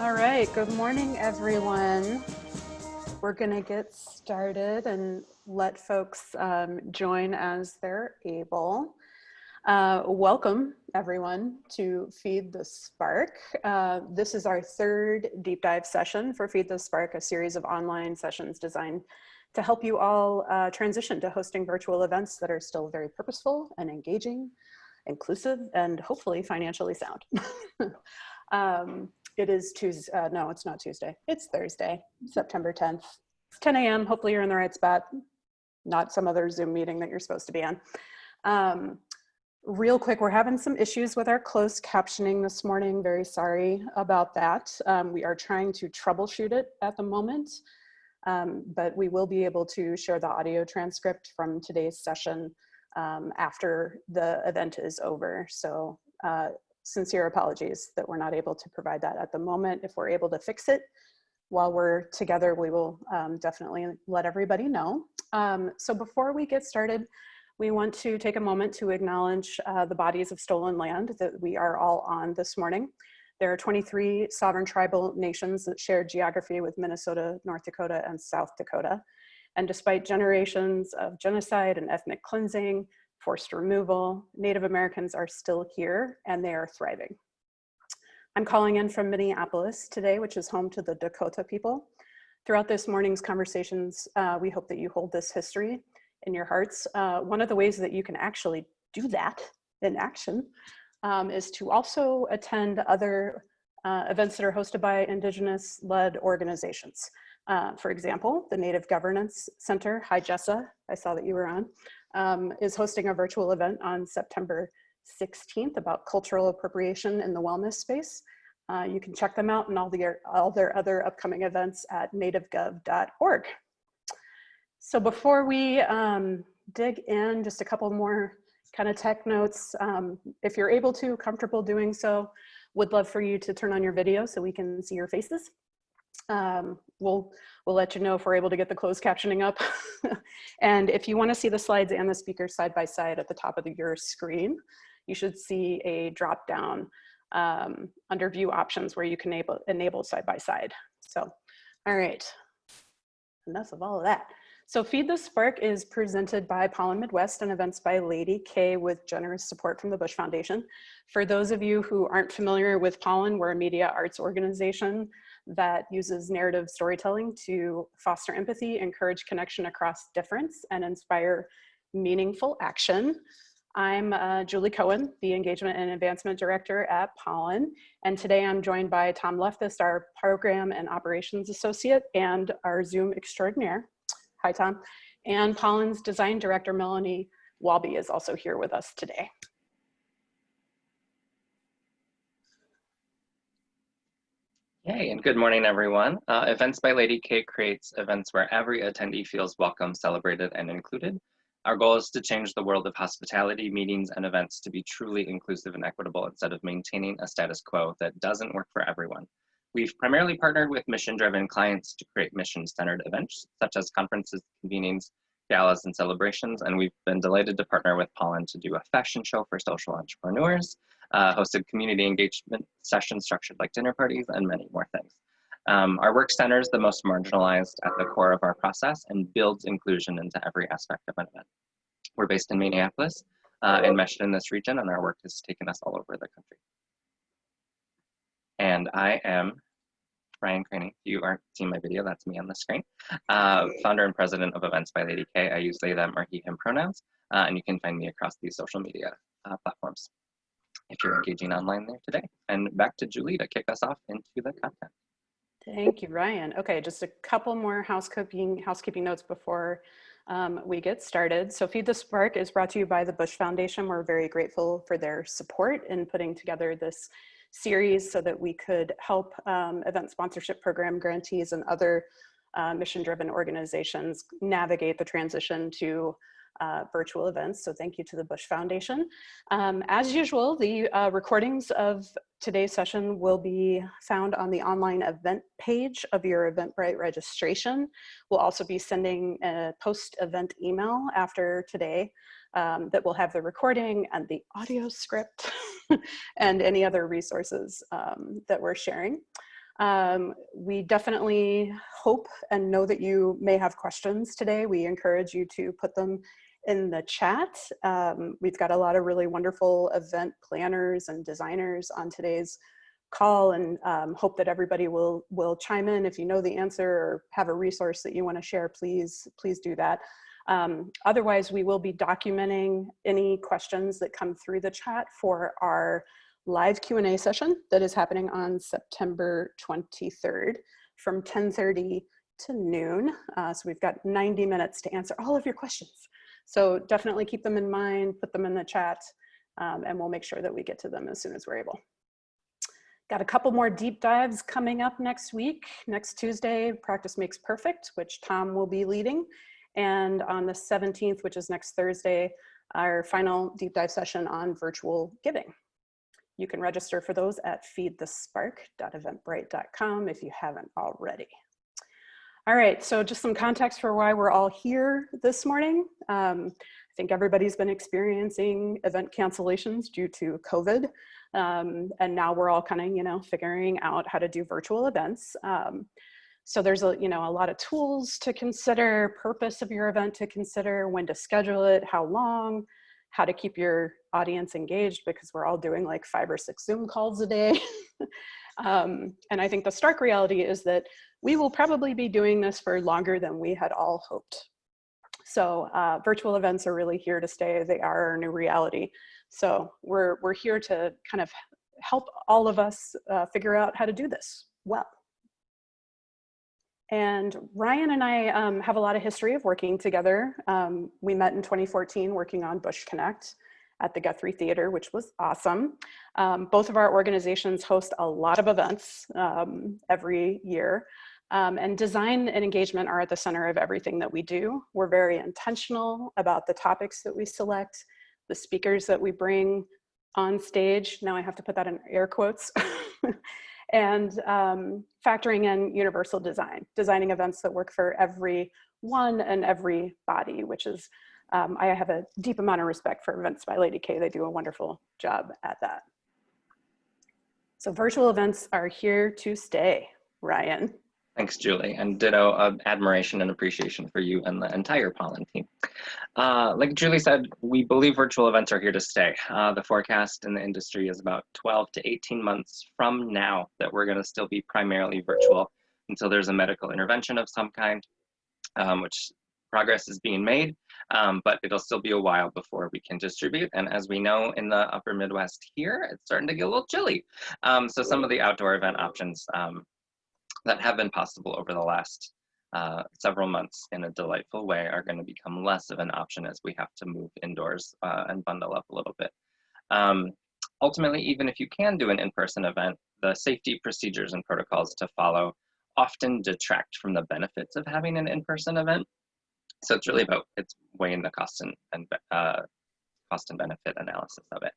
All right, good morning, everyone. We're going to get started and let folks join as they're able. Welcome, everyone, to Feed the Spark. This is our third deep dive session for Feed the Spark, a series of online sessions designed to help you all transition to hosting virtual events that are still very purposeful and engaging, inclusive, and hopefully financially sound. It is Tuesday, no, it's not Tuesday, it's Thursday, September 10th. It's 10 a.m., hopefully you're in the right spot, not some other Zoom meeting that you're supposed to be on. Real quick, we're having some issues with our closed captioning this morning, very sorry about that. We are trying to troubleshoot it at the moment, but we will be able to share the audio transcript from today's session after the event is over. So sincere apologies that we're not able to provide that at the moment. If we're able to fix it while we're together, we will definitely let everybody know. So before we get started, we want to take a moment to acknowledge the bodies of stolen land that we are all on this morning. There are 23 sovereign tribal nations that share geography with Minnesota, North Dakota, and South Dakota. And despite generations of genocide and ethnic cleansing, forced removal, Native Americans are still here and they are thriving. I'm calling in from Minneapolis today, which is home to the Dakota people. Throughout this morning's conversations, we hope that you hold this history in your hearts. One of the ways that you can actually do that in action is to also attend other events that are hosted by Indigenous-led organizations. For example, the Native Governance Center, hi Jessa, I saw that you were on, is hosting a virtual event on September 16th about cultural appropriation in the wellness space. You can check them out and all their other upcoming events at nativegov.org. So before we dig in, just a couple more kind of tech notes. If you're able to, comfortable doing so, would love for you to turn on your video so we can see your faces. We'll let you know if we're able to get the closed captioning up. And if you want to see the slides and the speakers side by side at the top of your screen, you should see a drop down under view options where you can enable side by side. So, all right, enough of all of that. So Feed the Spark is presented by Pollen Midwest and events by Lady K with generous support from the Bush Foundation. For those of you who aren't familiar with Pollen, we're a media arts organization that uses narrative storytelling to foster empathy, encourage connection across difference, and inspire meaningful action. I'm Julie Cohen, the Engagement and Advancement Director at Pollen, and today I'm joined by Tom Leftist, our Program and Operations Associate, and our Zoom extraordinaire. Hi, Tom. And Pollen's Design Director, Melanie Walby, is also here with us today. Hey, and good morning, everyone. Events by Lady K creates events where every attendee feels welcome, celebrated, and included. Our goal is to change the world of hospitality, meetings, and events to be truly inclusive and equitable instead of maintaining a status quo that doesn't work for everyone. We've primarily partnered with mission-driven clients to create mission-centered events, such as conferences, convenings, galas, and celebrations, and we've been delighted to partner with Pollen to do a fashion show for social entrepreneurs, hosted community engagement sessions structured like dinner parties, and many more things. Our work centers the most marginalized at the core of our process and builds inclusion into every aspect of an event. We're based in Minneapolis and meshed in this region, and our work has taken us all over the country. And I am Ryan Craney. If you aren't seeing my video, that's me on the screen. Founder and president of Events by Lady K. I use they, them, or he, him pronouns, and you can find me across these social media platforms if you're engaging online there today. And back to Julie to kick us off into the content. Thank you, Ryan. Okay, just a couple more housekeeping notes before we get started. So Feed the Spark is brought to you by the Bush Foundation. We're very grateful for their support in putting together this series so that we could help event sponsorship program grantees and other mission-driven organizations navigate the transition to virtual events. So thank you to the Bush Foundation. As usual, the recordings of today's session will be found on the online event page of your Eventbrite registration. We'll also be sending a post-event email after today that will have the recording and the audio script and any other resources that we're sharing. We definitely hope and know that you may have questions today. We encourage you to put them in the chat. We've got a lot of really wonderful event planners and designers on today's call, and hope that everybody will chime in. If you know the answer or have a resource that you want to share, please do that. Otherwise, we will be documenting any questions that come through the chat for our live Q&A session that is happening on September 23rd from 10:30 to noon. So we've got 90 minutes to answer all of your questions. So definitely keep them in mind, put them in the chat, and we'll make sure that we get to them as soon as we're able. Got a couple more deep dives coming up next week. Next Tuesday, Practice Makes Perfect, which Tom will be leading. And on the 17th, which is next Thursday, our final deep dive session on virtual giving. You can register for those at feedthespark.eventbrite.com if you haven't already. All right, so just some context for why we're all here this morning. I think everybody's been experiencing event cancellations due to COVID. And now we're all kind of, figuring out how to do virtual events. So there's a lot of tools to consider, purpose of your event to consider, when to schedule it, how long, how to keep your audience engaged, because we're all doing like 5 or 6 Zoom calls a day. And I think the stark reality is that we will probably be doing this for longer than we had all hoped. So virtual events are really here to stay. They are our new reality. So we're here to kind of help all of us figure out how to do this well. And Ryan and I have a lot of history of working together. We met in 2014 working on Bush Connect at the Guthrie Theater, which was awesome. Both of our organizations host a lot of events every year. And design and engagement are at the center of everything that we do. We're very intentional about the topics that we select, the speakers that we bring on stage. Now I have to put that in air quotes. And factoring in universal design, designing events that work for everyone and everybody, which is, I have a deep amount of respect for Events by Lady K. They do a wonderful job at that. So virtual events are here to stay, Ryan. Thanks, Julie, and ditto admiration and appreciation for you and the entire Pollen team. Like Julie said, we believe virtual events are here to stay. The forecast in the industry is about 12 to 18 months from now that we're going to still be primarily virtual until there's a medical intervention of some kind, which progress is being made, but it'll still be a while before we can distribute. And as we know in the upper Midwest here, it's starting to get a little chilly. So some of the outdoor event options that have been possible over the last several months in a delightful way are going to become less of an option as we have to move indoors and bundle up a little bit. Ultimately, even if you can do an in-person event, the safety procedures and protocols to follow often detract from the benefits of having an in-person event. So it's really about weighing the cost and benefit analysis of it.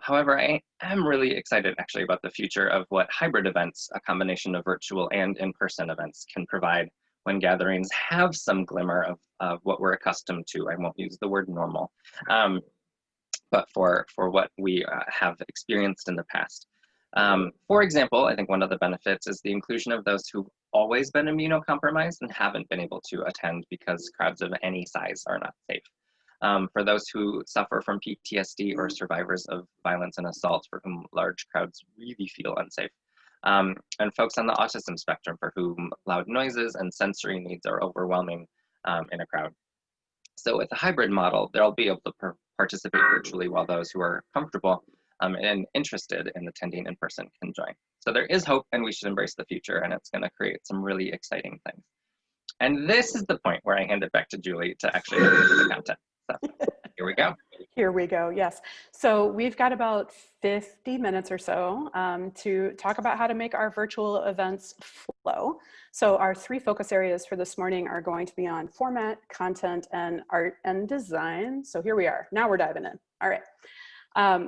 However, I am really excited actually about the future of what hybrid events, a combination of virtual and in-person events, can provide when gatherings have some glimmer of what we're accustomed to. I won't use the word normal, but for what we have experienced in the past. For example, I think one of the benefits is the inclusion of those who've always been immunocompromised and haven't been able to attend because crowds of any size are not safe. For those who suffer from PTSD or survivors of violence and assault for whom large crowds really feel unsafe. And folks on the autism spectrum for whom loud noises and sensory needs are overwhelming in a crowd. So with a hybrid model, they'll be able to participate virtually while those who are comfortable and interested in attending in person can join. So there is hope and we should embrace the future, and it's going to create some really exciting things. And this is the point where I hand it back to Julie to actually get into the content. So here we go. Here we go, yes. So we've got about 50 minutes or so to talk about how to make our virtual events flow. So our 3 focus areas for this morning are going to be on format, content, and art and design. So here we are, now we're diving in. All right.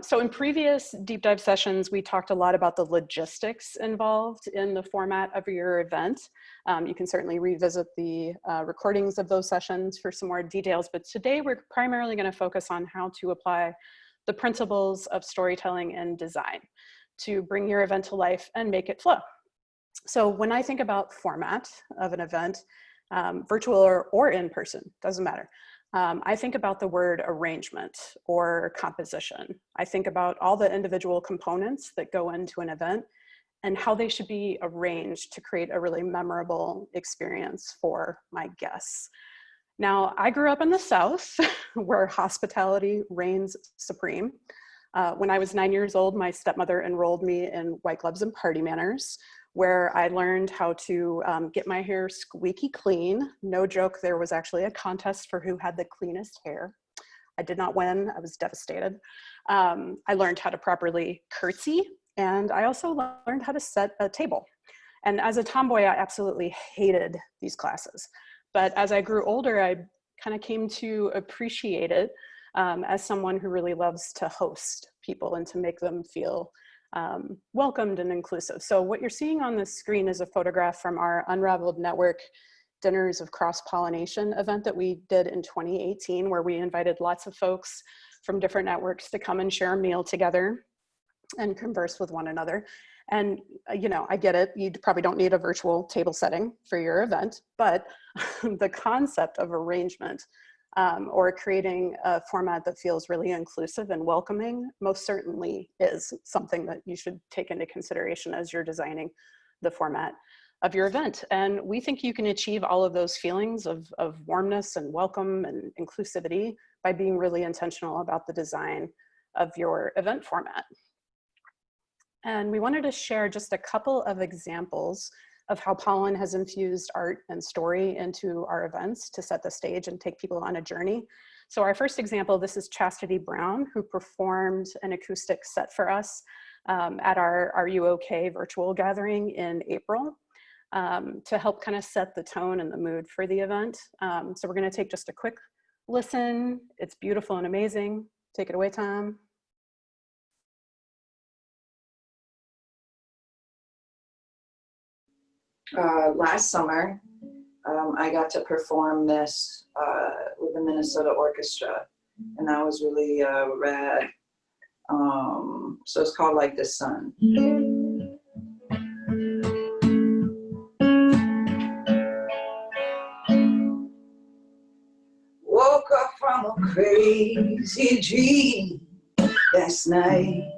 So in previous deep dive sessions, we talked a lot about the logistics involved in the format of your event. You can certainly revisit the recordings of those sessions for some more details, but today we're primarily going to focus on how to apply the principles of storytelling and design to bring your event to life and make it flow. So when I think about format of an event, virtual or in person, doesn't matter. I think about the word arrangement or composition. I think about all the individual components that go into an event and how they should be arranged to create a really memorable experience for my guests. Now, I grew up in the South where hospitality reigns supreme. When I was 9 years old, my stepmother enrolled me in White Gloves and Party Manners, where I learned how to get my hair squeaky clean. No joke, there was actually a contest for who had the cleanest hair. I did not win, I was devastated. I learned how to properly curtsy, and I also learned how to set a table. And as a tomboy, I absolutely hated these classes. But as I grew older, I kind of came to appreciate it as someone who really loves to host people and to make them feel welcomed and inclusive. So what you're seeing on the screen is a photograph from our Unraveled Network Dinners of Cross-Pollination event that we did in 2018, where we invited lots of folks from different networks to come and share a meal together and converse with one another. And you know, I get it, you probably don't need a virtual table setting for your event, but the concept of arrangement or creating a format that feels really inclusive and welcoming most certainly is something that you should take into consideration as you're designing the format of your event. And we think you can achieve all of those feelings of warmness and welcome and inclusivity by being really intentional about the design of your event format. And we wanted to share just a couple of examples of how Pollen has infused art and story into our events to set the stage and take people on a journey. So our first example, this is Chastity Brown, who performed an acoustic set for us at our Are You OK virtual gathering in April to help kind of set the tone and the mood for the event. So we're gonna take just a quick listen. It's beautiful and amazing. Take it away, Tom. Last summer, I got to perform this with the Minnesota Orchestra, and that was really rad. So it's called Like the Sun. Woke up from a crazy dream last night.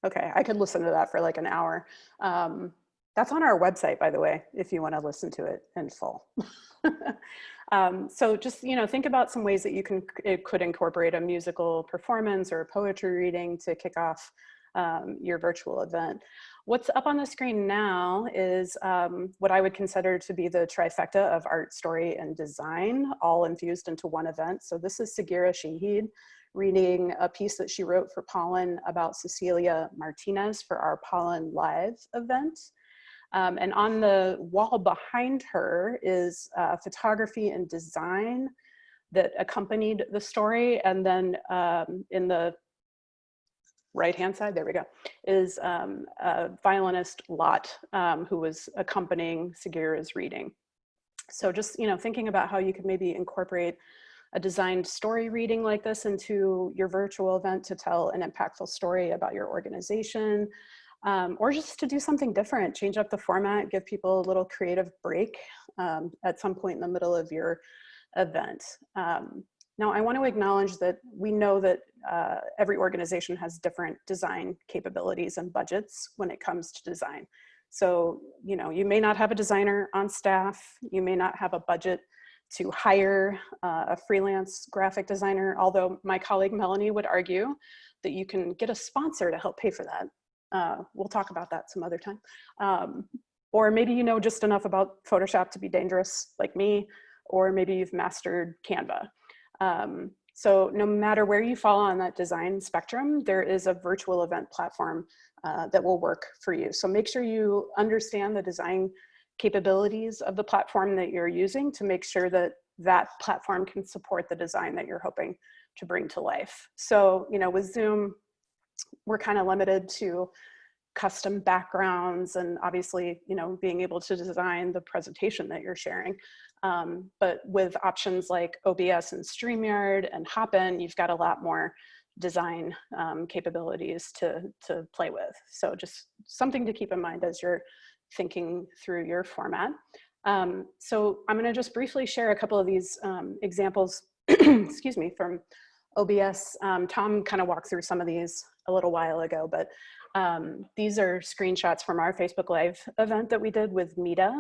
Okay, I could listen to that for like an hour. That's on our website, by the way, if you want to listen to it in full. So just, you know, think about some ways that you could incorporate a musical performance or a poetry reading to kick off your virtual event. What's up on the screen now is what I would consider to be the trifecta of art, story, and design, all infused into one event. So this is Sagira Shahid reading a piece that she wrote for Pollen about Cecilia Martinez for our Pollen Live event. And on the wall behind her is photography and design that accompanied the story. And then in the right-hand side, there we go, is a violinist, Lot, who was accompanying Sagira's reading. So just, you know, thinking about how you could maybe incorporate a designed story reading like this into your virtual event to tell an impactful story about your organization, or just to do something different, change up the format, give people a little creative break at some point in the middle of your event. Now, I want to acknowledge that we know that every organization has different design capabilities and budgets when it comes to design. So, you know, you may not have a designer on staff, you may not have a budget to hire a freelance graphic designer, although my colleague Melanie would argue that you can get a sponsor to help pay for that. We'll talk about that some other time. Or maybe you know just enough about Photoshop to be dangerous like me, or maybe you've mastered Canva. So no matter where you fall on that design spectrum, there is a virtual event platform that will work for you. So make sure you understand the design capabilities of the platform that you're using to make sure that that platform can support the design that you're hoping to bring to life. So, you know, with Zoom, we're kind of limited to custom backgrounds and obviously, you know, being able to design the presentation that you're sharing. But with options like OBS and StreamYard and Hopin, you've got a lot more design capabilities to play with. So just something to keep in mind as you're thinking through your format. So I'm going to just briefly share a couple of these examples, excuse me, from OBS. Tom kind of walked through some of these a little while ago, but these are screenshots from our Facebook Live event that we did with META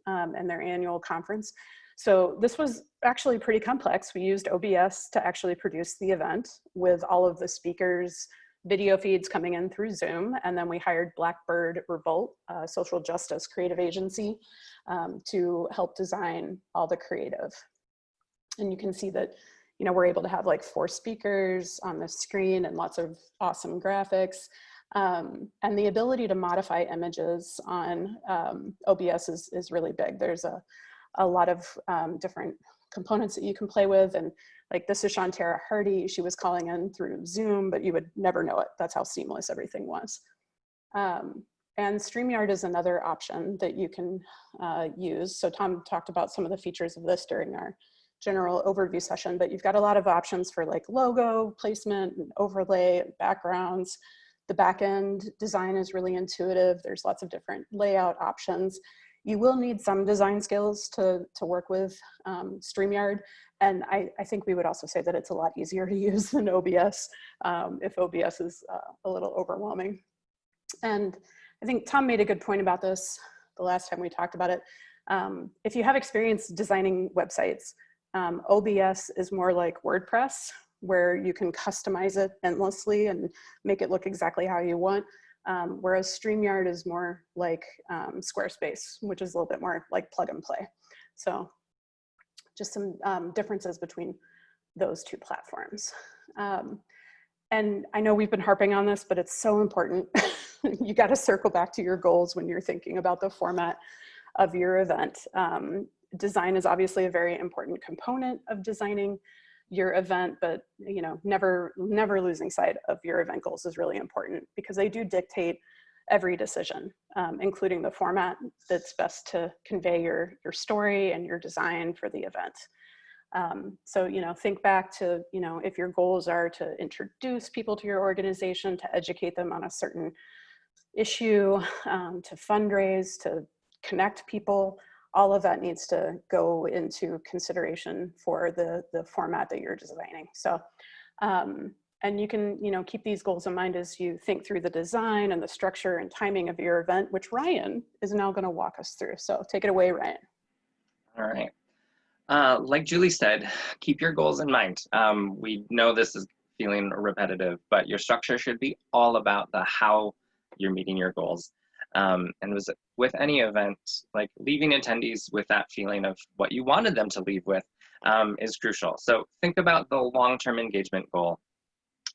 and their annual conference. So this was actually pretty complex. We used OBS to actually produce the event with all of the speakers' video feeds coming in through Zoom. And then we hired Blackbird Revolt, a social justice creative agency, to help design all the creative. And you can see that, you know, we're able to have like 4 speakers on the screen and lots of awesome graphics. And the ability to modify images on OBS is really big. There's a lot of different components that you can play with. And like this is Shantara Hardy. She was calling in through Zoom, but you would never know it. That's how seamless everything was. And StreamYard is another option that you can use. So Tom talked about some of the features of this during our general overview session, but you've got a lot of options for like logo placement and overlay and backgrounds. The backend design is really intuitive. There's lots of different layout options. You will need some design skills to work with StreamYard. And I think we would also say that it's a lot easier to use than OBS if OBS is a little overwhelming. And I think Tom made a good point about this the last time we talked about it. If you have experience designing websites, OBS is more like WordPress, where you can customize it endlessly and make it look exactly how you want. Whereas StreamYard is more like Squarespace, which is a little bit more like plug and play. So just some differences between those two platforms. And I know we've been harping on this, but it's so important. You got to circle back to your goals when you're thinking about the format of your event. Design is obviously a very important component of designing your event, but you know, never losing sight of your event goals is really important because they do dictate every decision, including the format that's best to convey your story and your design for the event. So, you know, think back to, you know, if your goals are to introduce people to your organization, to educate them on a certain issue, to fundraise, to connect people, all of that needs to go into consideration for the format that you're designing. So, and you can, you know, keep these goals in mind as you think through the design and the structure and timing of your event, which Ryan is now going to walk us through. So take it away, Ryan. All right. Like Julie said, keep your goals in mind. We know this is feeling repetitive, but your structure should be all about the how you're meeting your goals. And with any event, like leaving attendees with that feeling of what you wanted them to leave with is crucial. So think about the long-term engagement goal.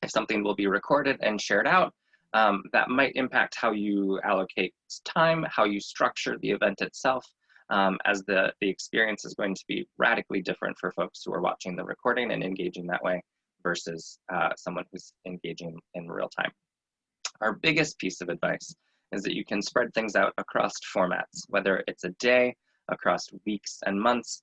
If something will be recorded and shared out, that might impact how you allocate time, how you structure the event itself, as the experience is going to be radically different for folks who are watching the recording and engaging that way versus someone who's engaging in real time. Our biggest piece of advice is that you can spread things out across formats, whether it's a day, across weeks and months,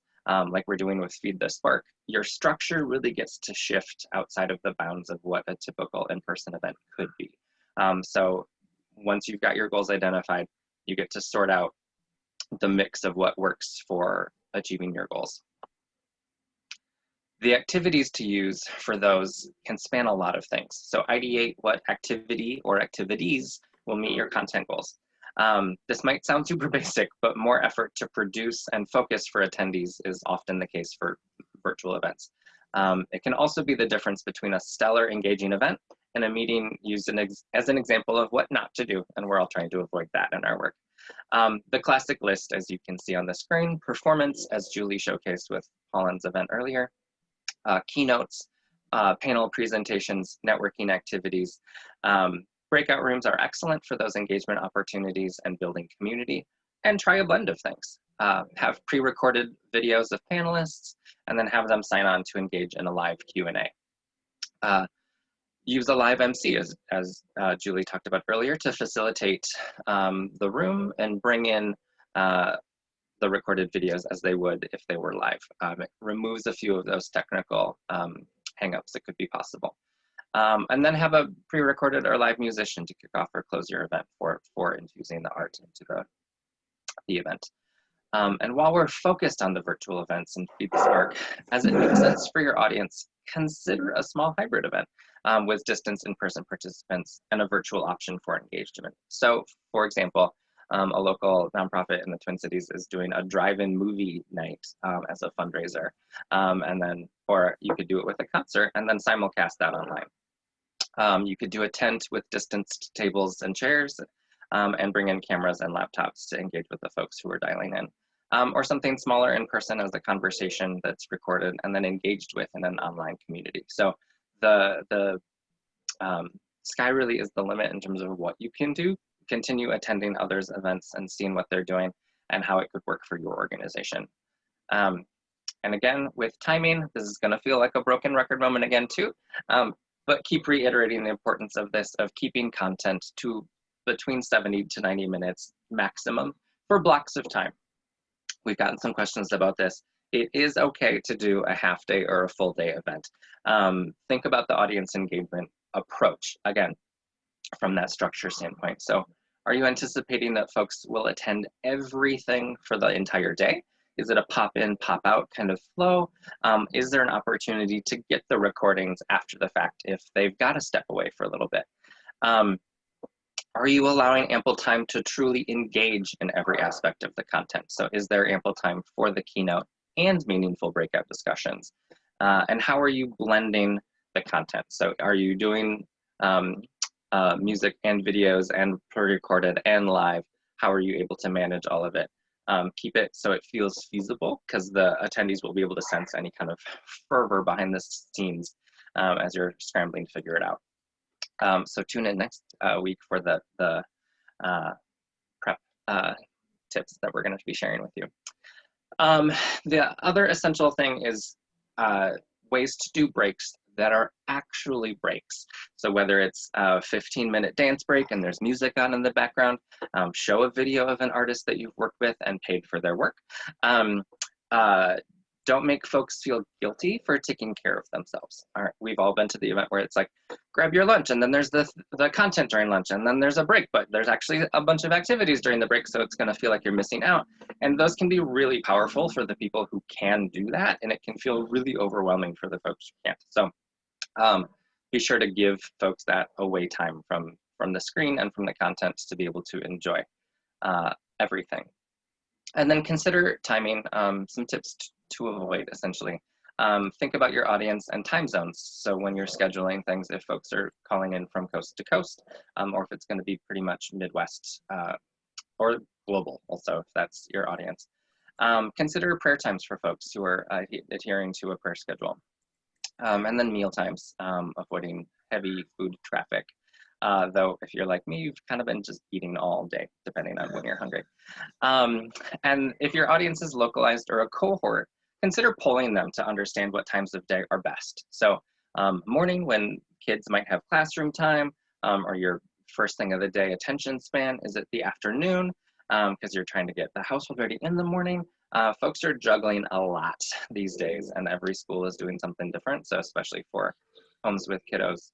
like we're doing with Feed the Spark. Your structure really gets to shift outside of the bounds of what a typical in-person event could be. So once you've got your goals identified, you get to sort out the mix of what works for achieving your goals. The activities to use for those can span a lot of things. So ideate what activity or activities will meet your content goals. This might sound super basic, but more effort to produce and focus for attendees is often the case for virtual events. It can also be the difference between a stellar engaging event and a meeting used as an example of what not to do, and we're all trying to avoid that in our work. The classic list, as you can see on the screen: performance, as Julie showcased with Pollen's event earlier, keynotes, panel presentations, networking activities. Breakout rooms are excellent for those engagement opportunities and building community, and try a blend of things. Have pre-recorded videos of panelists, and then have them sign on to engage in a live Q&A. Use a live MC, as Julie talked about earlier, to facilitate the room and bring in the recorded videos as they would if they were live. It removes a few of those technical hangups that could be possible. And then have a pre-recorded or live musician to kick off or close your event for infusing the art into the event. And while we're focused on the virtual events and Feed the Spark, as it makes sense for your audience, consider a small hybrid event with distance in-person participants and a virtual option for engagement. So, for example, a local nonprofit in the Twin Cities is doing a drive-in movie night as a fundraiser. Or you could do it with a concert and then simulcast that online. You could do a tent with distanced tables and chairs and bring in cameras and laptops to engage with the folks who are dialing in. Or something smaller in person as a conversation that's recorded and then engaged with in an online community. So the sky really is the limit in terms of what you can do. Continue attending others' events and seeing what they're doing and how it could work for your organization. And again, with timing, this is gonna feel like a broken record moment again too, but keep reiterating the importance of this, of keeping content to between 70 to 90 minutes maximum for blocks of time. We've gotten some questions about this. It is okay to do a half day or a full day event. Think about the audience engagement approach, again, from that structure standpoint. So are you anticipating that folks will attend everything for the entire day? Is it a pop in, pop out kind of flow? Is there an opportunity to get the recordings after the fact if they've got to step away for a little bit? Are you allowing ample time to truly engage in every aspect of the content? So is there ample time for the keynote and meaningful breakout discussions? And how are you blending the content? So are you doing music and videos and pre-recorded and live? How are you able to manage all of it? Keep it so it feels feasible, because the attendees will be able to sense any kind of fervor behind the scenes as you're scrambling to figure it out. So tune in next week for the prep tips that we're going to be sharing with you. The other essential thing is ways to do breaks that are actually breaks. So whether it's a 15-minute dance break and there's music on in the background, show a video of an artist that you've worked with and paid for their work. Don't make folks feel guilty for taking care of themselves. We've all been to the event where it's like, grab your lunch, and then there's the content during lunch, and then there's a break, but there's actually a bunch of activities during the break, so it's gonna feel like you're missing out. And those can be really powerful for the people who can do that, and it can feel really overwhelming for the folks who can't. So be sure to give folks that away time from the screen and from the content to be able to enjoy everything. And then consider timing, some tips to avoid, essentially. Think about your audience and time zones. So when you're scheduling things, if folks are calling in from coast to coast, or if it's going to be pretty much Midwest or global also, if that's your audience. Consider prayer times for folks who are adhering to a prayer schedule. And then meal times, avoiding heavy food traffic. Though if you're like me, you've kind of been just eating all day, depending on when you're hungry. And if your audience is localized or a cohort, consider polling them to understand what times of day are best. So morning, when kids might have classroom time, or your first thing of the day attention span, is it the afternoon? Because you're trying to get the household ready in the morning. Folks are juggling a lot these days, and every school is doing something different. So especially for homes with kiddos,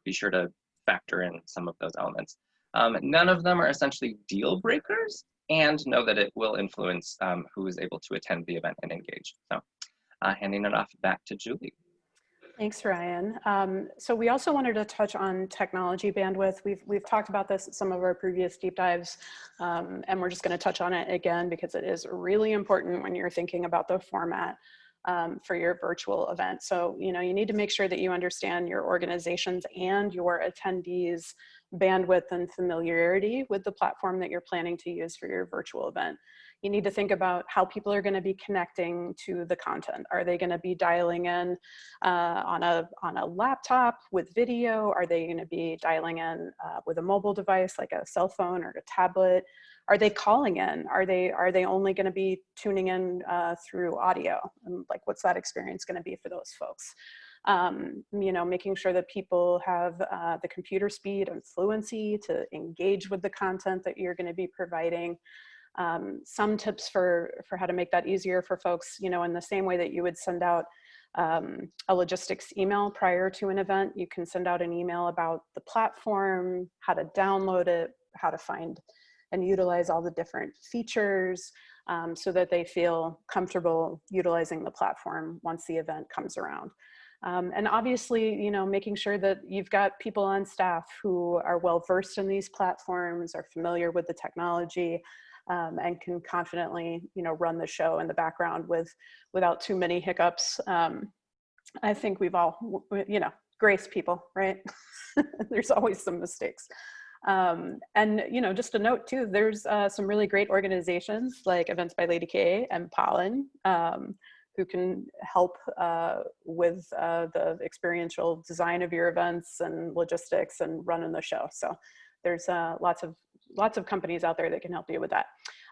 be sure to factor in some of those elements. None of them are essentially deal breakers, and know that it will influence who is able to attend the event and engage. So handing it off back to Julie. Thanks, Ryan. So we also wanted to touch on technology bandwidth. We've talked about this in some of our previous deep dives, and we're just going to touch on it again because it is really important when you're thinking about the format for your virtual event. So, you need to make sure that you understand your organizations and your attendees' bandwidth and familiarity with the platform that you're planning to use for your virtual event. You need to think about how people are going to be connecting to the content. Are they going to be dialing in on a laptop with video? Are they going to be dialing in with a mobile device like a cell phone or a tablet? Are they calling in? Are they only going to be tuning in through audio? And like, what's that experience going to be for those folks? Making sure that people have the computer speed and fluency to engage with the content that you're going to be providing. Some tips for how to make that easier for folks, in the same way that you would send out a logistics email prior to an event. You can send out an email about the platform, how to download it, how to find and utilize all the different features, so that they feel comfortable utilizing the platform once the event comes around. And obviously, you know, making sure that you've got people on staff who are well versed in these platforms, are familiar with the technology, and can confidently, you know, run the show in the background without too many hiccups. I think we've all, you know, grace people, right? There's always some mistakes. And, you know, just a note too, there's some really great organizations like Events by Lady K and Pollen, who can help with the experiential design of your events and logistics and running the show. So there's lots of companies out there that can help you with that.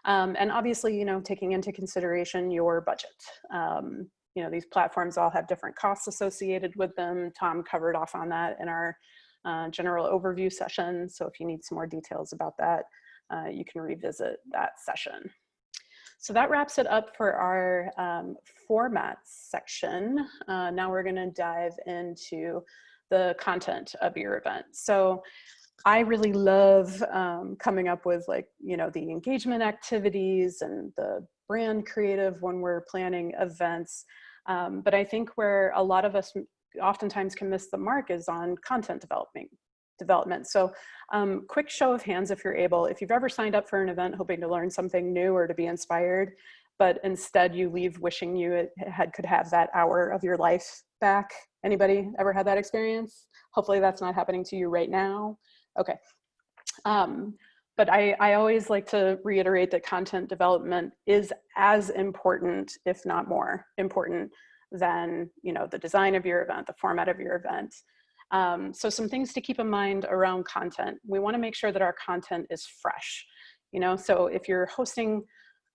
And obviously, you know, taking into consideration your budget. You know, these platforms all have different costs associated with them. Tom covered off on that in our general overview session. So if you need some more details about that, you can revisit that session. So that wraps it up for our formats section. Now we're going to dive into the content of your event. So I really love coming up with, like, you know, the engagement activities and the brand creative when we're planning events. But I think where a lot of us oftentimes can miss the mark is on content development. So quick show of hands if you're able, if you've ever signed up for an event hoping to learn something new or to be inspired, but instead you leave wishing you could have that hour of your life back. Anybody ever had that experience? Hopefully that's not happening to you right now. Okay. But I always like to reiterate that content development is as important, if not more important, than, you know, the design of your event, the format of your event. So some things to keep in mind around content. We want to make sure that our content is fresh. You know, so if you're hosting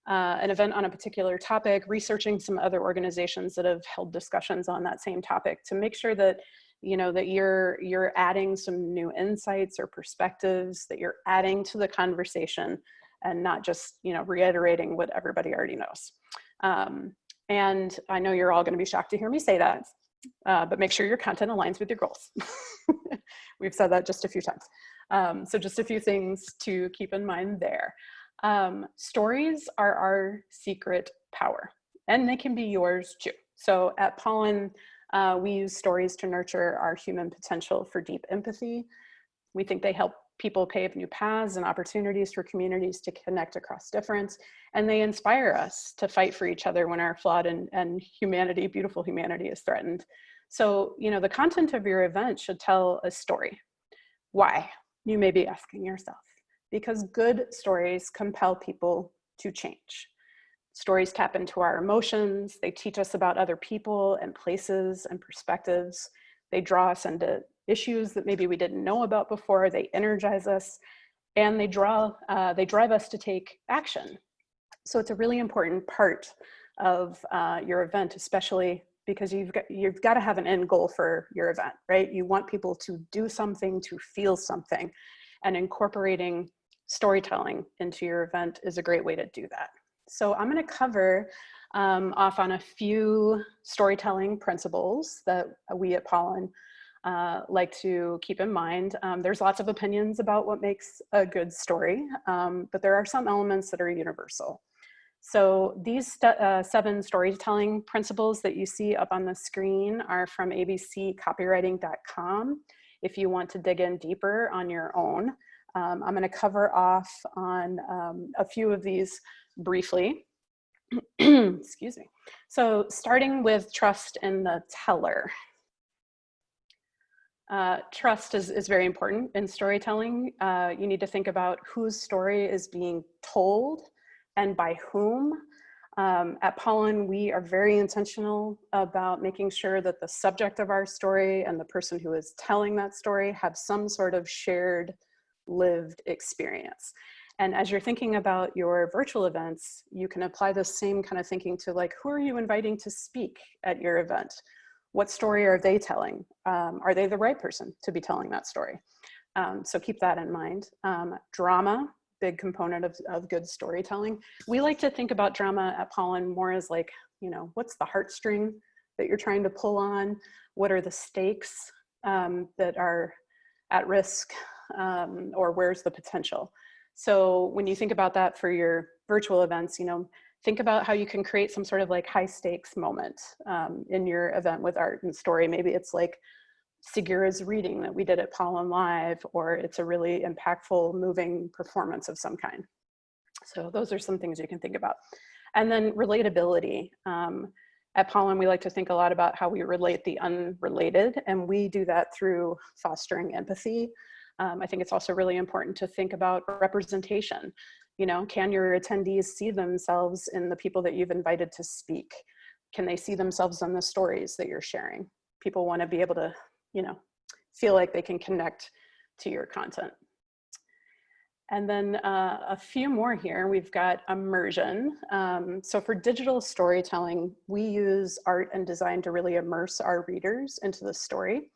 an event on a particular topic, researching some other organizations that have held discussions on that same topic, to make sure that, you know, that you're adding some new insights or perspectives, that you're adding to the conversation and not just, you know, reiterating what everybody already knows. And I know you're all going to be shocked to hear me say that, but make sure your content aligns with your goals. We've said that just a few times. So just a few things to keep in mind there. Stories are our secret power, and they can be yours too. So at Pollen, we use stories to nurture our human potential for deep empathy. We think they help people pave new paths and opportunities for communities to connect across difference, and they inspire us to fight for each other when our flawed and humanity, beautiful humanity, is threatened. So, you know, the content of your event should tell a story. Why? You may be asking yourself. Because good stories compel people to change. Stories tap into our emotions. They teach us about other people and places and perspectives. They draw us into issues that maybe we didn't know about before. They energize us, and they drive us to take action. So it's a really important part of your event, especially because you've got to have an end goal for your event, right? You want people to do something, to feel something, and incorporating storytelling into your event is a great way to do that. So I'm going to cover off on a few storytelling principles that we at Pollen like to keep in mind. There's lots of opinions about what makes a good story, but there are some elements that are universal. So these 7 storytelling principles that you see up on the screen are from abccopywriting.com if you want to dig in deeper on your own. I'm going to cover off on a few of these briefly. Excuse me. So starting with trust in the teller. Trust is very important in storytelling. You need to think about whose story is being told and by whom. At Pollen, we are very intentional about making sure that the subject of our story and the person who is telling that story have some sort of shared lived experience. And as you're thinking about your virtual events, you can apply the same kind of thinking to, like, who are you inviting to speak at your event? What story are they telling? Are they the right person to be telling that story? So keep that in mind. Drama, big component of good storytelling. We like to think about drama at Pollen more as, like, you know, what's the heartstring that you're trying to pull on? What are the stakes that are at risk, or where's the potential? So when you think about that for your virtual events, think about how you can create some sort of like high stakes moment in your event with art and story. Maybe it's like Segura's reading that we did at Pollen Live, or it's a really impactful, moving performance of some kind. So those are some things you can think about. And then relatability. At Pollen, we like to think a lot about how we relate the unrelated, and we do that through fostering empathy. I think it's also really important to think about representation. Can your attendees see themselves in the people that you've invited to speak? Can they see themselves in the stories that you're sharing? People want to be able to, feel like they can connect to your content. And then a few more here. We've got immersion. So for digital storytelling, we use art and design to really immerse our readers into the story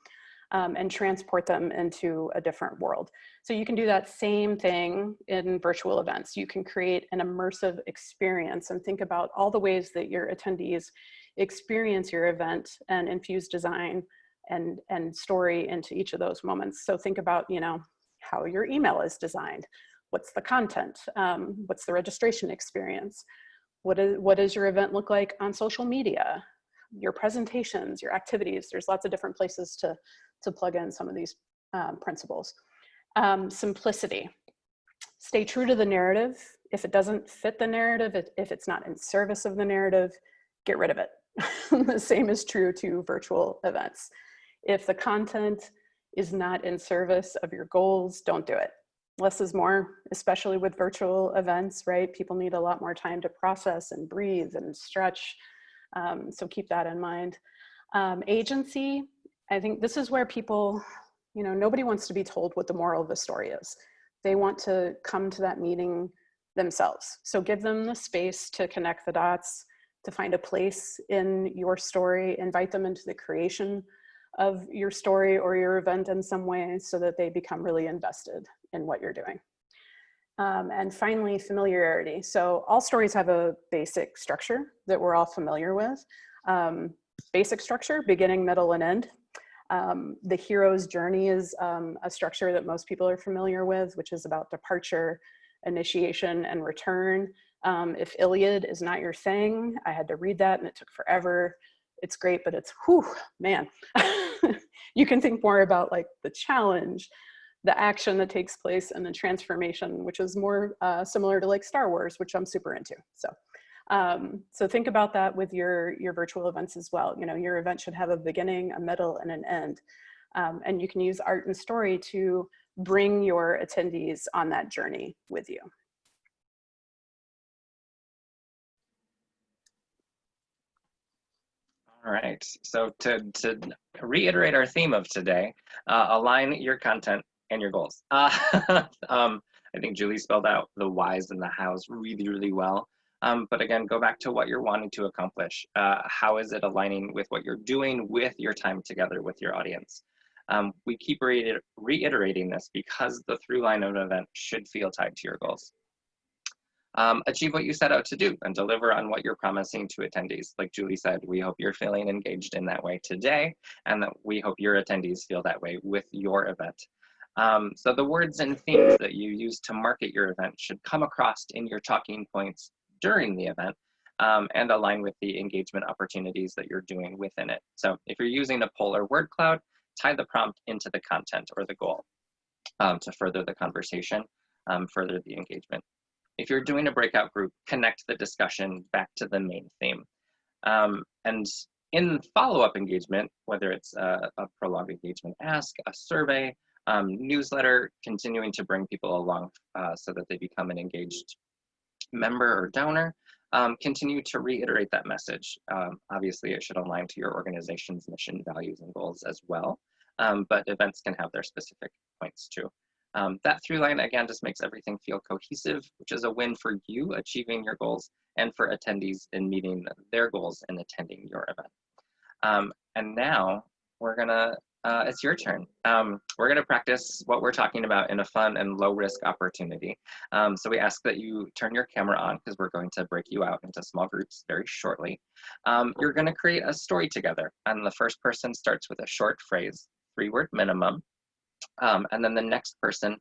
and transport them into a different world. So you can do that same thing in virtual events. You can create an immersive experience and think about all the ways that your attendees experience your event and infuse design and story into each of those moments. So think about, how your email is designed. What's the content? What's the registration experience? What does your event look like on social media? Your presentations, your activities. There's lots of different places to plug in some of these principles. Simplicity. Stay true to the narrative. If it doesn't fit the narrative, if it's not in service of the narrative, get rid of it. The same is true to virtual events. If the content is not in service of your goals, don't do it. Less is more, especially with virtual events, right? People need a lot more time to process and breathe and stretch. So keep that in mind. Agency, I think this is where people, nobody wants to be told what the moral of the story is. They want to come to that meeting themselves. So give them the space to connect the dots, to find a place in your story, invite them into the creation of your story or your event in some way so that they become really invested in what you're doing. And finally, familiarity. So all stories have a basic structure that we're all familiar with. Basic structure, beginning, middle, and end. The hero's journey is a structure that most people are familiar with, which is about departure, initiation, and return. If Iliad is not your thing, I had to read that and it took forever. It's great, but it's, whew, man. You can think more about like the challenge, the action that takes place, and the transformation, which is more similar to like Star Wars, which I'm super into. So think about that with your virtual events as well. Your event should have a beginning, a middle, and an end. And you can use art and story to bring your attendees on that journey with you. All right, so to reiterate our theme of today, align your content and your goals. I think Julie spelled out the whys and the hows really, really well. But again, go back to what you're wanting to accomplish. How is it aligning with what you're doing with your time together with your audience? We keep reiterating this because the through line of an event should feel tied to your goals. Achieve what you set out to do and deliver on what you're promising to attendees. Like Julie said, we hope you're feeling engaged in that way today, and that we hope your attendees feel that way with your event. So the words and themes that you use to market your event should come across in your talking points during the event and align with the engagement opportunities that you're doing within it. So if you're using a poll or word cloud, tie the prompt into the content or the goal to further the conversation, further the engagement. If you're doing a breakout group, connect the discussion back to the main theme. And in follow-up engagement, whether it's a prolonged engagement ask, a survey, newsletter, continuing to bring people along so that they become an engaged member or donor, continue to reiterate that message. Obviously, it should align to your organization's mission, values, and goals as well, but events can have their specific points too. That through line, again, just makes everything feel cohesive, which is a win for you achieving your goals and for attendees in meeting their goals and attending your event. And now we're gonna it's your turn. We're going to practice what we're talking about in a fun and low risk opportunity. So we ask that you turn your camera on because we're going to break you out into small groups very shortly. You're going to create a story together, and the first person starts with a short phrase, 3-word minimum, and then the next person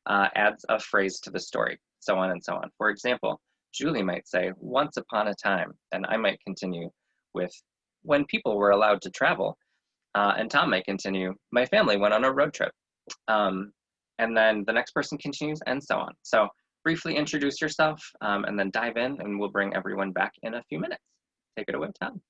adds a phrase to the story, so on and so on. For example, Julie might say, once upon a time, and I might continue with when people were allowed to travel. And Tom might continue, my family went on a road trip. And then the next person continues, and so on. So briefly introduce yourself and then dive in, and we'll bring everyone back in a few minutes. Take it away, Tom.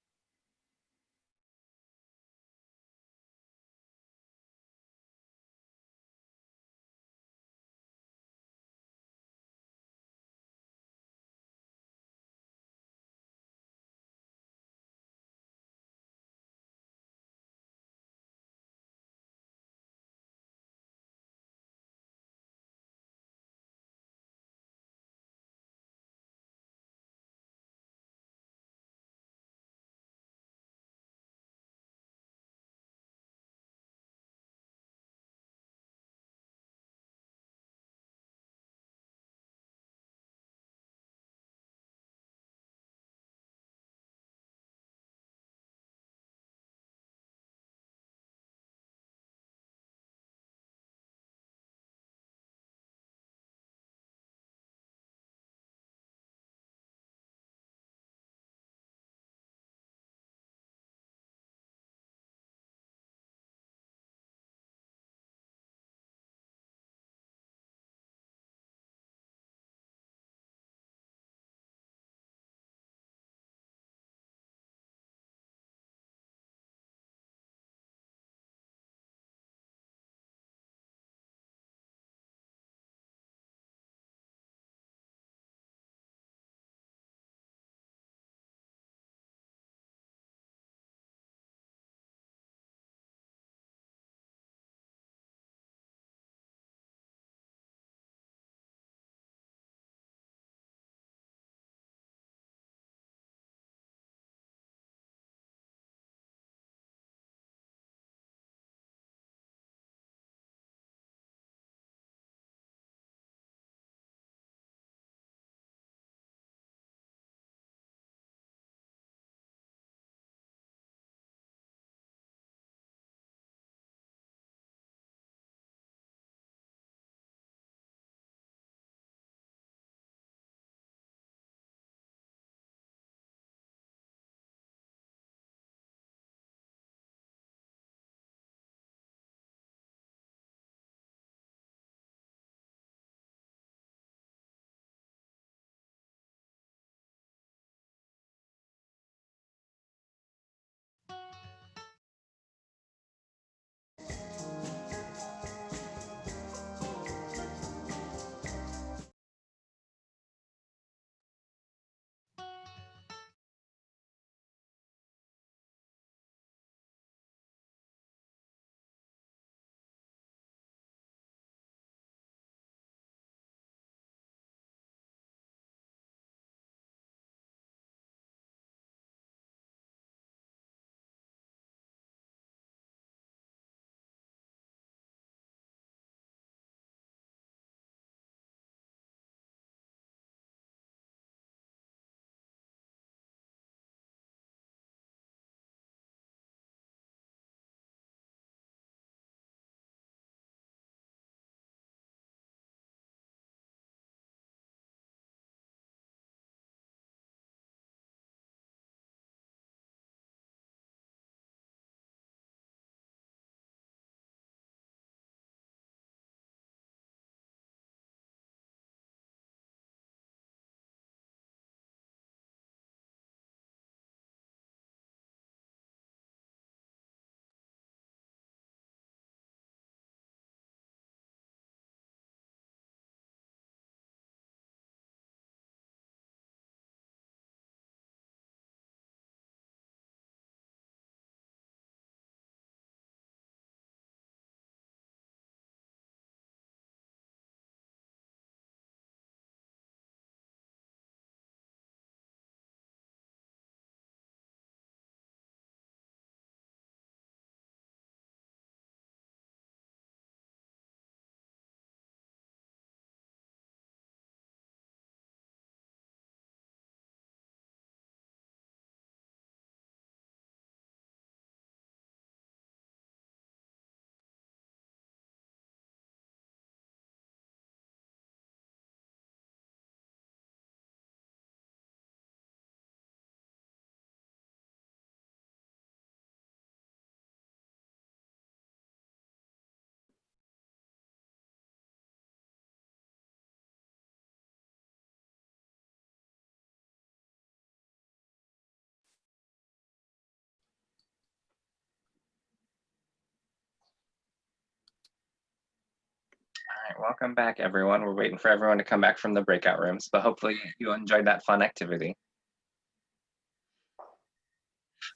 All right, welcome back, everyone. We're waiting for everyone to come back from the breakout rooms, but hopefully you enjoyed that fun activity.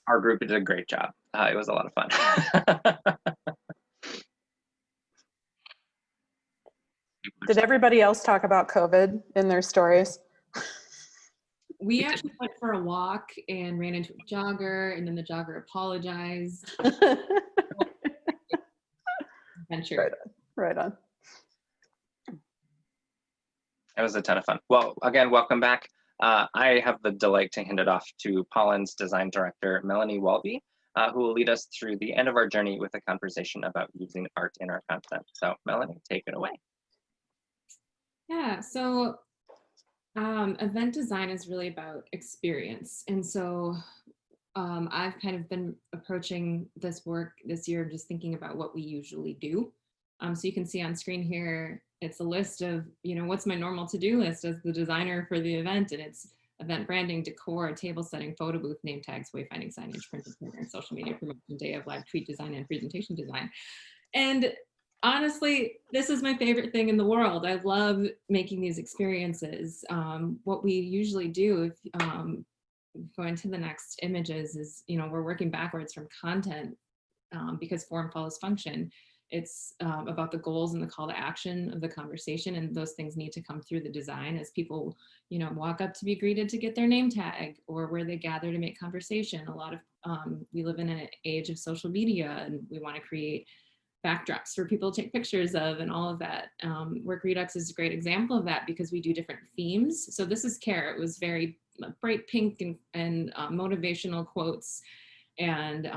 Our group did a great job. It was a lot of fun. Did everybody else talk about COVID in their stories? We actually went for a walk and ran into a jogger, and then the jogger apologized. Adventure. Right on. It was a ton of fun. Well, again, welcome back. I have the delight to hand it off to Pollen's design director, Melanie Walby, who will lead us through the end of our journey with a conversation about using art in our content. So Melanie, take it away. Yeah, so event design is really about experience. And so I've kind of been approaching this work this year, just thinking about what we usually do. So you can see on screen here, it's a list of, what's my normal to-do list as the designer for the event. And it's event branding, decor, table setting, photo booth, name tags, wayfinding signage, printed program, social media promotion, day of live tweet design, and presentation design. And honestly, this is my favorite thing in the world. I love making these experiences. What we usually do, if going to the next images, is we're working backwards from content because form follows function. It's about the goals and the call to action of the conversation, and those things need to come through the design as people walk up to be greeted to get their name tag, or where they gather to make conversation. A lot of we live in an age of social media, and we want to create backdrops for people to take pictures of and all of that. Work Redux is a great example of that because we do different themes. So this is Care. It was very bright pink and motivational quotes. And,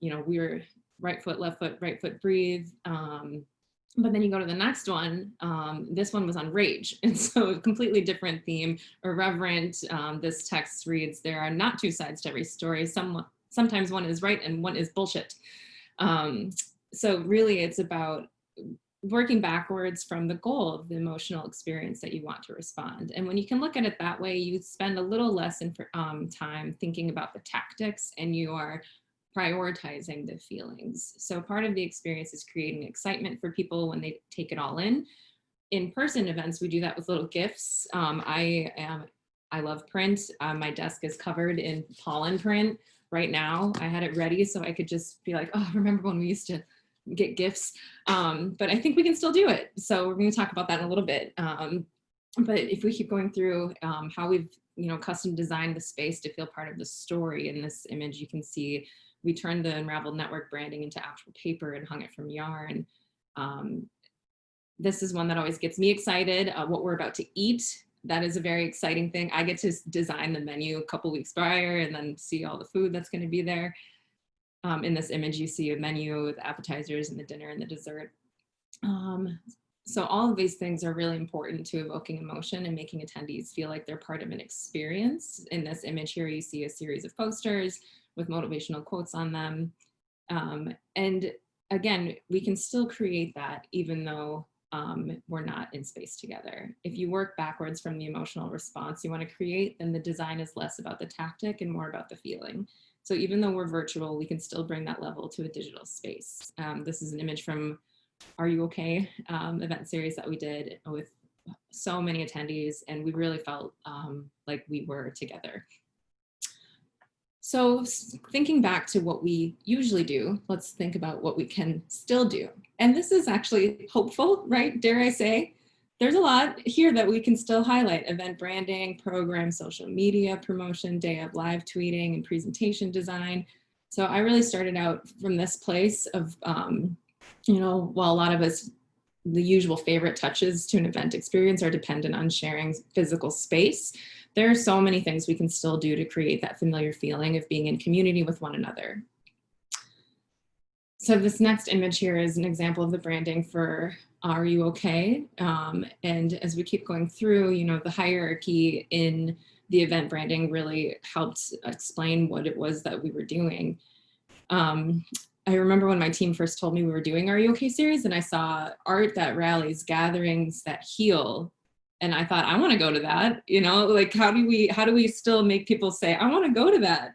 we were right foot, right foot, breathe. But then you go to the next one. This one was on rage. And so a completely different theme, irreverent. This text reads, there are not two sides to every story. Sometimes one is right and one is bullshit. So really it's about working backwards from the goal of the emotional experience that you want to respond. And when you can look at it that way, you spend a little less time thinking about the tactics, and you are prioritizing the feelings. So part of the experience is creating excitement for people when they take it all in. In-person events, we do that with little gifts. I love print. My desk is covered in pollen print right now. I had it ready so I could just be like, oh, remember when we used to get gifts? But I think we can still do it. So we're going to talk about that in a little bit. But if we keep going through how we've custom designed the space to feel part of the story, in this image you can see we turned the unraveled network branding into actual paper and hung it from yarn. This is one that always gets me excited. What we're about to eat, that is a very exciting thing. I get to design the menu a couple weeks prior and then see all the food that's going to be there. In this image, you see a menu with appetizers and the dinner and the dessert. So all of these things are really important to evoking emotion and making attendees feel like they're part of an experience. In this image here, you see a series of posters with motivational quotes on them. And again, we can still create that even though we're not in space together. If you work backwards from the emotional response you want to create, then the design is less about the tactic and more about the feeling. So even though we're virtual, we can still bring that level to a digital space. This is an image from Are You Okay? Event series that we did with so many attendees, and we really felt like we were together. So thinking back to what we usually do, let's think about what we can still do. And this is actually hopeful, right? Dare I say? There's a lot here that we can still highlight: event branding, program, social media promotion, day of live tweeting, and presentation design. So I really started out from this place of, while a lot of us, the usual favorite touches to an event experience are dependent on sharing physical space, there are so many things we can still do to create that familiar feeling of being in community with one another. So this next image here is an example of the branding for Are You Okay? And as we keep going through, the hierarchy in the event branding really helped explain what it was that we were doing. I remember when my team first told me we were doing Are You Okay series, and I saw art that rallies, gatherings that heal. And I thought, I want to go to that, like how do we still make people say, I want to go to that?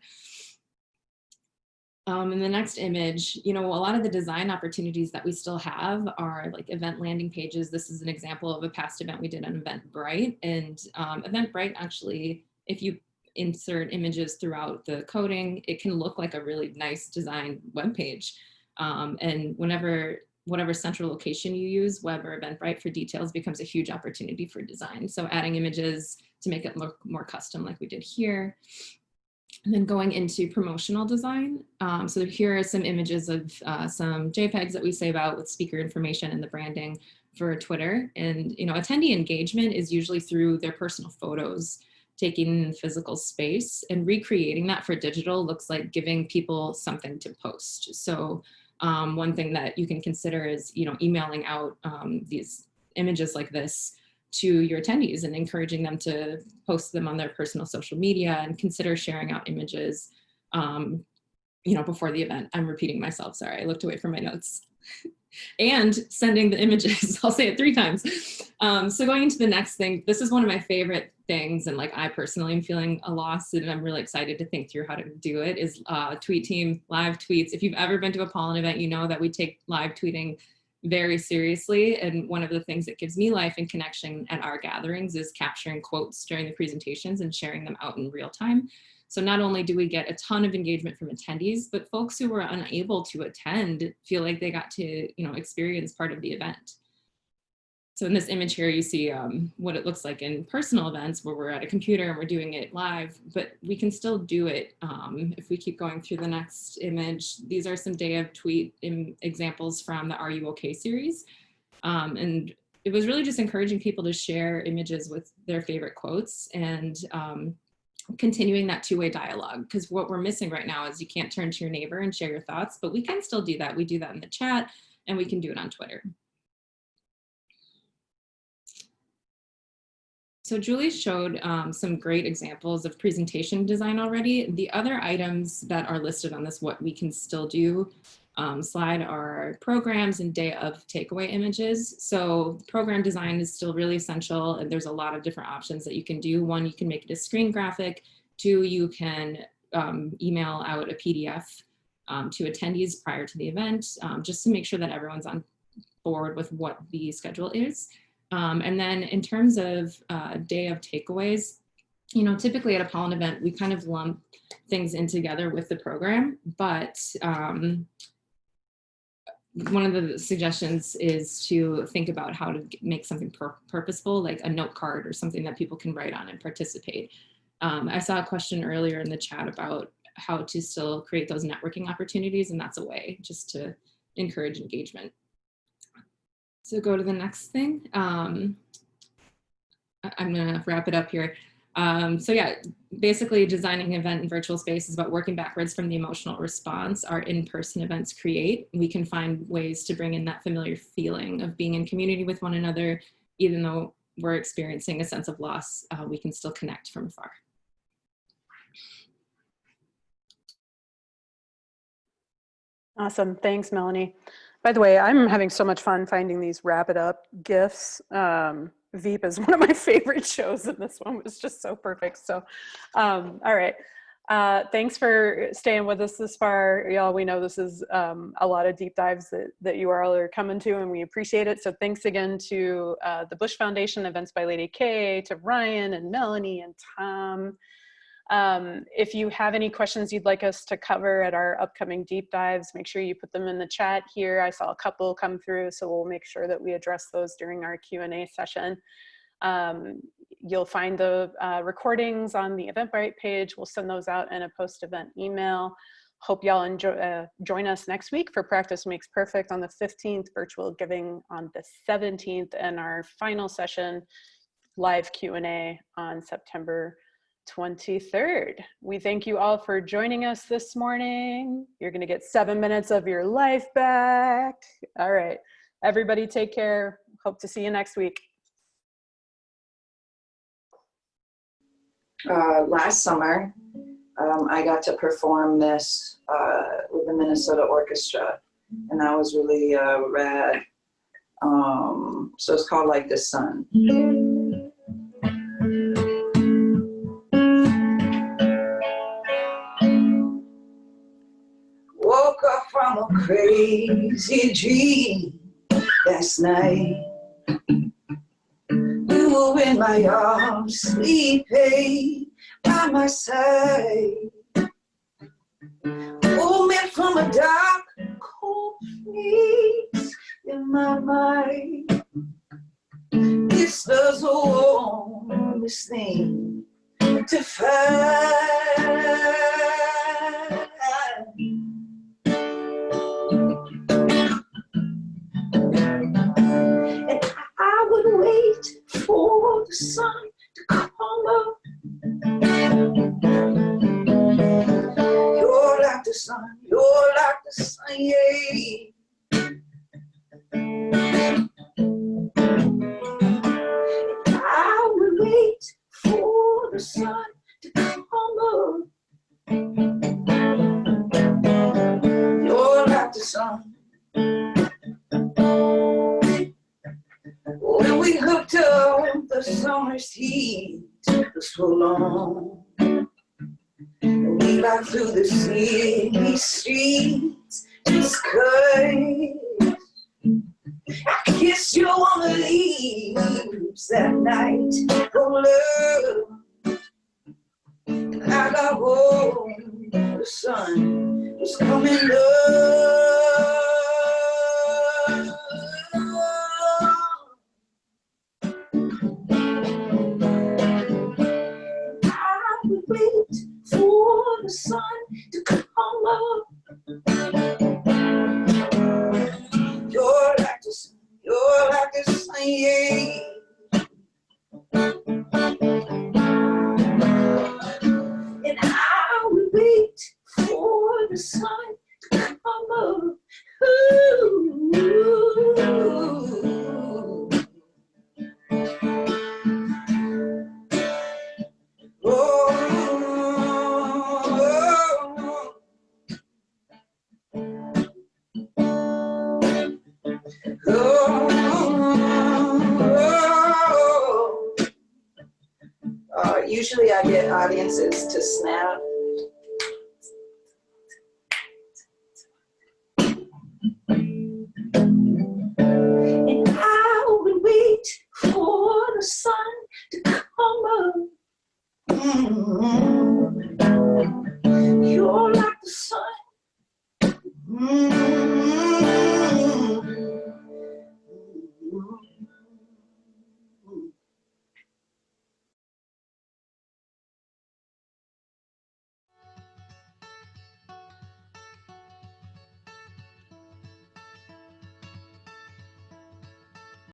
In the next image, you know, a lot of the design opportunities that we still have are like event landing pages. This is an example of a past event we did on Eventbrite. And Eventbrite actually, if you insert images throughout the coding, it can look like a really nice design web page. And whatever central location you use, web or Eventbrite, for details becomes a huge opportunity for design. So adding images to make it look more custom like we did here. And then going into promotional design. So here are some images of some JPEGs that we save out with speaker information and the branding for Twitter. And, you know, attendee engagement is usually through their personal photos taken in physical space, and recreating that for digital looks like giving people something to post. So one thing that you can consider is, you know, emailing out these images like this to your attendees and encouraging them to post them on their personal social media, and consider sharing out images, you know, before the event. I'm repeating myself, sorry, I looked away from my notes. And sending the images, I'll say it 3 times. So going into the next thing, this is one of my favorite things, and like I personally am feeling a loss, and I'm really excited to think through how to do it, is tweet team live tweets. If you've ever been to a Pollen event, you know that we take live tweeting very seriously. And one of the things that gives me life and connection at our gatherings is capturing quotes during the presentations and sharing them out in real time. So not only do we get a ton of engagement from attendees, but folks who were unable to attend feel like they got to, you know, experience part of the event. So in this image here, you see what it looks like in personal events where we're at a computer and we're doing it live, but we can still do it. If we keep going through the next image, these are some day of tweet examples from the Are You OK series. And it was really just encouraging people to share images with their favorite quotes, and continuing that two-way dialogue, because what we're missing right now is you can't turn to your neighbor and share your thoughts, but we can still do that. We do that in the chat, and we can do it on Twitter. So Julie showed some great examples of presentation design already. The other items that are listed on this what we can still do slide are programs and day of takeaway images. So program design is still really essential, and there's a lot of different options that you can do. 1, you can make it a screen graphic. 2, you can email out a PDF to attendees prior to the event, just to make sure that everyone's on board with what the schedule is. And then in terms of day of takeaways, you know, typically at a Pollen event, we kind of lump things in together with the program, but one of the suggestions is to think about how to make something purposeful, like a note card or something that people can write on and participate. I saw a question earlier in the chat about how to still create those networking opportunities, and that's a way just to encourage engagement. So go to the next thing. I'm gonna wrap it up here. So yeah, basically designing an event in virtual space is about working backwards from the emotional response our in-person events create. We can find ways to bring in that familiar feeling of being in community with one another. Even though we're experiencing a sense of loss, we can still connect from afar. Awesome, thanks, Melanie. By the way, I'm having so much fun finding these Wrap It Up GIFs. Veep is one of my favorite shows, and this one was just so perfect. So, all right. Thanks for staying with us this far. Y'all, we know this is a lot of deep dives that you all are coming to, and we appreciate it. So thanks again to the Bush Foundation, Events by Lady K, to Ryan and Melanie and Tom. If you have any questions you'd like us to cover at our upcoming deep dives, make sure you put them in the chat here. I saw a couple come through, so we'll make sure that we address those during our Q&A session. You'll find the recordings on the Eventbrite page. We'll send those out in a post-event email. Hope y'all join us next week for Practice Makes Perfect on the 15th, virtual giving on the 17th, and our final session, live Q&A on September 23rd. We thank you all for joining us this morning. You're going to get 7 minutes of your life back. All right, everybody take care. Hope to see you next week. Last summer, I got to perform this with the Minnesota Orchestra, and that was really rad. So it's called Like the Sun. from a crazy dream last night. You were in my arms, sleeping by my side. Pulled me from a dark, cold place in my mind. This love's the warmest thing to find. And I would wait for the sun to come up. You're like the sun, you're like the sun, yeah. I would wait for the sun to come up. You're like the sun. When we hooked up, the summer's heat took us so long. And we ride through the city streets, just 'cause I kissed you on the leaves that night, oh love. And I got home, the sun was coming up. I would wait for the sun to come up. You're like the sun, you're like the sun, yeah. And I will wait for the sun to come up. Ooh. Usually I get audiences to snap